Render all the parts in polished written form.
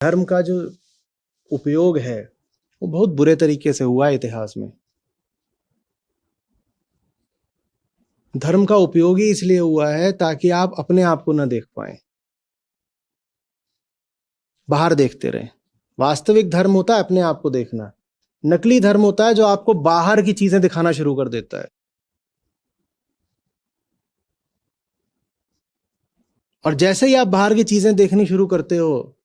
धर्म का जो उपयोग है वो बहुत बुरे तरीके से हुआ है इतिहास में। धर्म का उपयोग ही इसलिए हुआ है ताकि आप अपने आप को न देख पाएं, बाहर देखते रहें। वास्तविक धर्म होता है अपने आप को देखना। नकली धर्म होता है जो आपको बाहर की चीजें दिखाना शुरू कर देता है, और जैसे ही आप बाहर की चीजें देखनी शुरू करते हो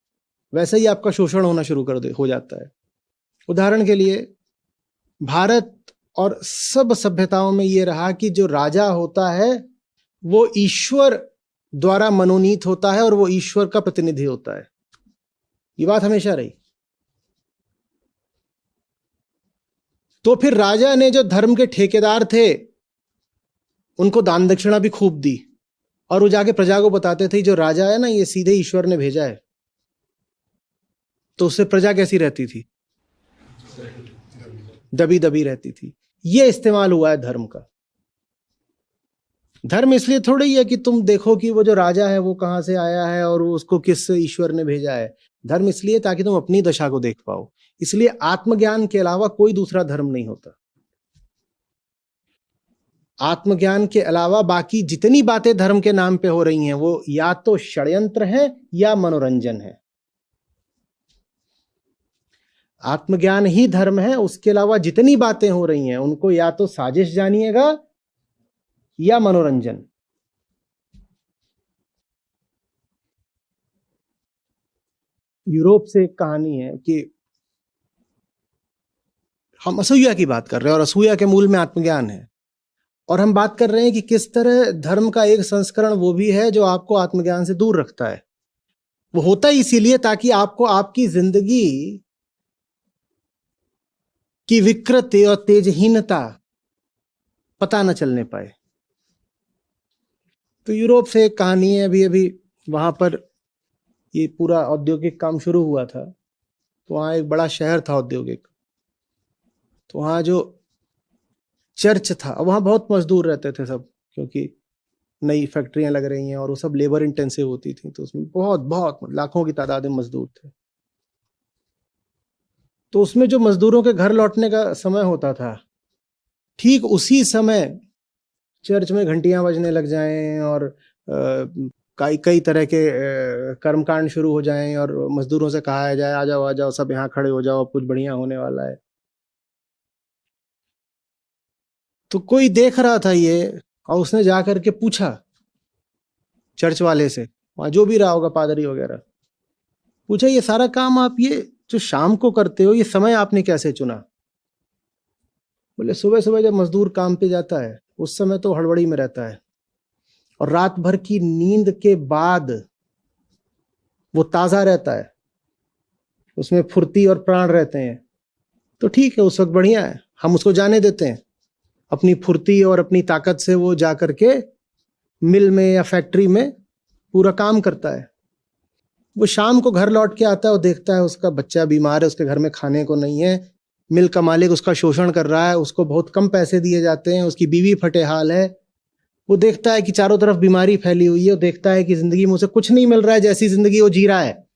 वैसे ही आपका शोषण होना शुरू हो जाता है। उदाहरण के लिए भारत और सब सभ्यताओं में यह रहा कि जो राजा होता है वो ईश्वर द्वारा मनोनीत होता है और वो ईश्वर का प्रतिनिधि होता है। ये बात हमेशा रही। तो फिर राजा ने जो धर्म के ठेकेदार थे उनको दान दक्षिणा भी खूब दी, और वो जाके प्रजा को बताते थे जो राजा है ना ये सीधे ईश्वर ने भेजा है। तो उससे प्रजा कैसी रहती थी? दबी दबी रहती थी। ये इस्तेमाल हुआ है धर्म का। धर्म इसलिए थोड़ी है कि तुम देखो कि वो जो राजा है वो कहां से आया है और उसको किस ईश्वर ने भेजा है। धर्म इसलिए ताकि तुम अपनी दशा को देख पाओ। इसलिए आत्मज्ञान के अलावा कोई दूसरा धर्म नहीं होता। आत्मज्ञान के अलावा बाकी जितनी बातें धर्म के नाम पे हो रही हैं वो या तो षड्यंत्र है या मनोरंजन है। आत्मज्ञान ही धर्म है। उसके अलावा जितनी बातें हो रही हैं उनको या तो साजिश जानिएगा या मनोरंजन। यूरोप से एक कहानी है कि हम असूया की बात कर रहे हैं और असूया के मूल में आत्मज्ञान है, और हम बात कर रहे हैं कि किस तरह धर्म का एक संस्करण वो भी है जो आपको आत्मज्ञान से दूर रखता है। वो होता ही इसीलिए ताकि आपको आपकी जिंदगी की विकृति और तेजहीनता पता न चलने पाए। तो यूरोप से एक कहानी है। अभी अभी वहां पर ये पूरा औद्योगिक काम शुरू हुआ था, तो वहां एक बड़ा शहर था औद्योगिक। तो वहां जो चर्च था, वहां बहुत मजदूर रहते थे सब, क्योंकि नई फैक्ट्रियां लग रही हैं और वो सब लेबर इंटेंसिव होती थी। तो उसमें बहुत बहुत लाखों की तादाद में मजदूर थे। तो उसमें जो मजदूरों के घर लौटने का समय होता था, ठीक उसी समय चर्च में घंटियां बजने लग जाएं और कई कई तरह के कर्मकांड शुरू हो जाएं और मजदूरों से कहा जाए आ जाओ सब यहाँ खड़े हो जाओ, अब कुछ बढ़िया होने वाला है। तो कोई देख रहा था ये, और उसने जाकर के पूछा चर्च वाले से, वहां जो भी रहा होगा पादरी वगैरह, पूछा ये सारा काम आप ये जो शाम को करते हो ये समय आपने कैसे चुना? बोले सुबह सुबह जब मजदूर काम पे जाता है उस समय तो हड़बड़ी में रहता है, और रात भर की नींद के बाद वो ताजा रहता है, उसमें फुर्ती और प्राण रहते हैं। तो ठीक है, उस वक्त बढ़िया है, हम उसको जाने देते हैं। अपनी फुर्ती और अपनी ताकत से वो जाकर के मिल में या फैक्ट्री में पूरा काम करता है। वो शाम को घर लौट के आता है और देखता है उसका बच्चा बीमार है, उसके घर में खाने को नहीं है, मिल का मालिक उसका शोषण कर रहा है, उसको बहुत कम पैसे दिए जाते हैं, उसकी बीवी फटे हाल है। वो देखता है कि चारों तरफ बीमारी फैली हुई है, वो देखता है कि जिंदगी में उसे कुछ नहीं मिल रहा है जैसी जिंदगी वो जी रहा है।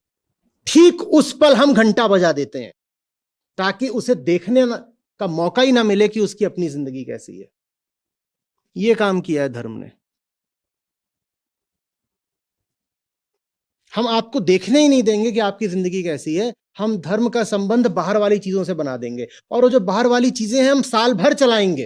ठीक उस पल हम घंटा बजा देते हैं ताकि उसे देखने का मौका ही ना मिले कि उसकी अपनी जिंदगी कैसी है। ये काम किया है धर्म ने। हम आपको देखने ही नहीं देंगे कि आपकी जिंदगी कैसी है। हम धर्म का संबंध बाहर वाली चीजों से बना देंगे, और वो जो बाहर वाली चीजें हैं हम साल भर चलाएंगे।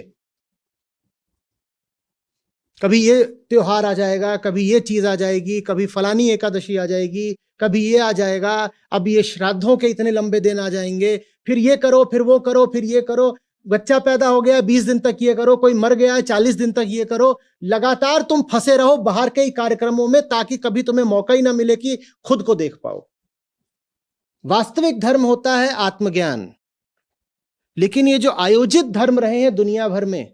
कभी ये त्योहार आ जाएगा, कभी ये चीज आ जाएगी, कभी फलानी एकादशी आ जाएगी, कभी ये आ जाएगा, अब ये श्राद्धों के इतने लंबे दिन आ जाएंगे, फिर ये करो, फिर वो करो, फिर ये करो। बच्चा पैदा हो गया 20 दिन तक ये करो, कोई मर गया 40 दिन तक ये करो। लगातार तुम फंसे रहो बाहर के कार्यक्रमों में ताकि कभी तुम्हें मौका ही ना मिले कि खुद को देख पाओ। वास्तविक धर्म होता है आत्मज्ञान। लेकिन ये जो आयोजित धर्म रहे हैं दुनिया भर में,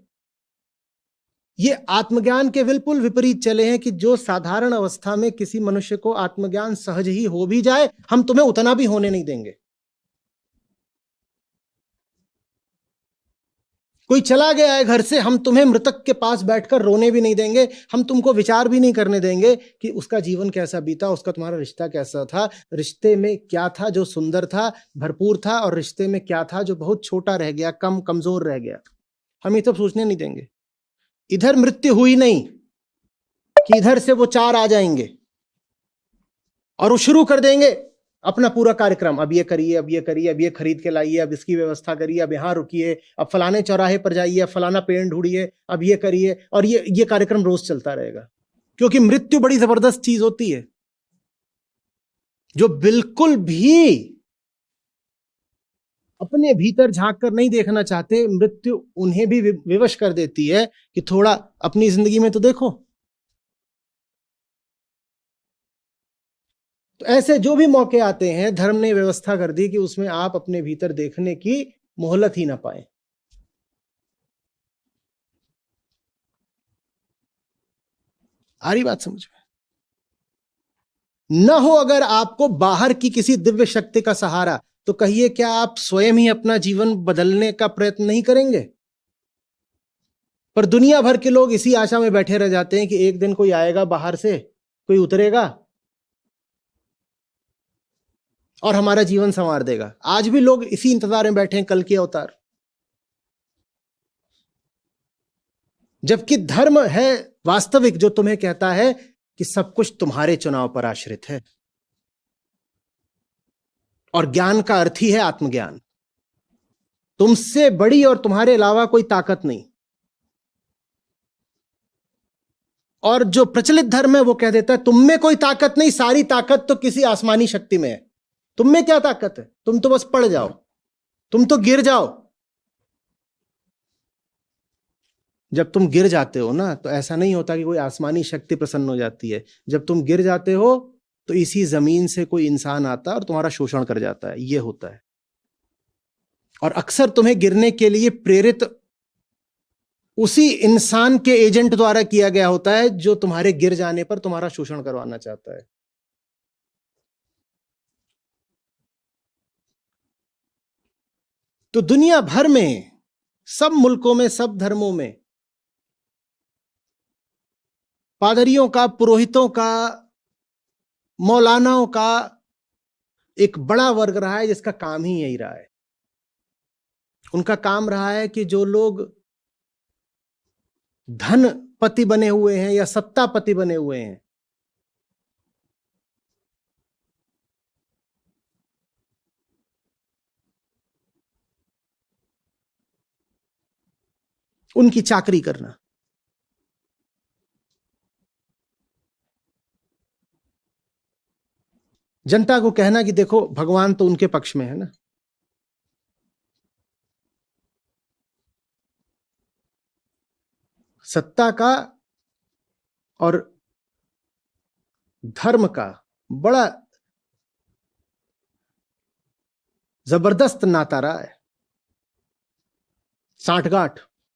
ये आत्मज्ञान के बिल्कुल विपरीत चले हैं कि जो साधारण अवस्था में किसी मनुष्य को आत्मज्ञान सहज ही हो भी जाए, हम तुम्हें उतना भी होने नहीं देंगे। कोई चला गया है घर से, हम तुम्हें मृतक के पास बैठकर रोने भी नहीं देंगे, हम तुमको विचार भी नहीं करने देंगे कि उसका जीवन कैसा बीता, उसका तुम्हारा रिश्ता कैसा था, रिश्ते में क्या था जो सुंदर था, भरपूर था, और रिश्ते में क्या था जो बहुत छोटा रह गया, कमजोर रह गया। हम ये सब सोचने नहीं देंगे। इधर मृत्यु हुई नहीं कि इधर से वो चार आ जाएंगे और वो शुरू कर देंगे अपना पूरा कार्यक्रम। अब ये करिए, अब ये करिए, अब ये खरीद के लाइए, अब इसकी व्यवस्था करिए, अब यहां रुकिए, अब फलाने चौराहे पर जाइए, अब फलाना पेड़ ढूंढिए, अब ये करिए, और ये कार्यक्रम रोज चलता रहेगा। क्योंकि मृत्यु बड़ी जबरदस्त चीज होती है। जो बिल्कुल भी अपने भीतर झांक कर नहीं देखना चाहते, मृत्यु उन्हें भी विवश कर देती है कि थोड़ा अपनी जिंदगी में तो देखो। तो ऐसे जो भी मौके आते हैं, धर्म ने व्यवस्था कर दी कि उसमें आप अपने भीतर देखने की मोहलत ही ना पाए। आ रही बात समझ में? न हो अगर आपको बाहर की किसी दिव्य शक्ति का सहारा, तो कहिए क्या आप स्वयं ही अपना जीवन बदलने का प्रयत्न नहीं करेंगे? पर दुनिया भर के लोग इसी आशा में बैठे रह जाते हैं कि एक दिन कोई आएगा बाहर से, कोई उतरेगा और हमारा जीवन संवार देगा। आज भी लोग इसी इंतजार में बैठे हैं कल के अवतार। जबकि धर्म है वास्तविक, जो तुम्हें कहता है कि सब कुछ तुम्हारे चुनाव पर आश्रित है, और ज्ञान का अर्थ ही है आत्मज्ञान। तुमसे बड़ी और तुम्हारे अलावा कोई ताकत नहीं। और जो प्रचलित धर्म है वो कह देता है तुम में कोई ताकत नहीं, सारी ताकत तो किसी आसमानी शक्ति में है। तुम में क्या ताकत है? तुम तो बस पड़ जाओ, तुम तो गिर जाओ। जब तुम गिर जाते हो ना, तो ऐसा नहीं होता कि कोई आसमानी शक्ति प्रसन्न हो जाती है। जब तुम गिर जाते हो तो इसी जमीन से कोई इंसान आता है और तुम्हारा शोषण कर जाता है। यह होता है। और अक्सर तुम्हें गिरने के लिए प्रेरित उसी इंसान के एजेंट द्वारा किया गया होता है जो तुम्हारे गिर जाने पर तुम्हारा शोषण करवाना चाहता है। तो दुनिया भर में, सब मुल्कों में, सब धर्मों में पादरियों का, पुरोहितों का, मौलानाओं का एक बड़ा वर्ग रहा है जिसका काम ही यही रहा है। उनका काम रहा है कि जो लोग धनपति बने हुए हैं या सत्तापति बने हुए हैं, उनकी चाकरी करना। जनता को कहना कि देखो भगवान तो उनके पक्ष में है ना। सत्ता का और धर्म का बड़ा जबरदस्त नाता रहा है, सांठगांठ।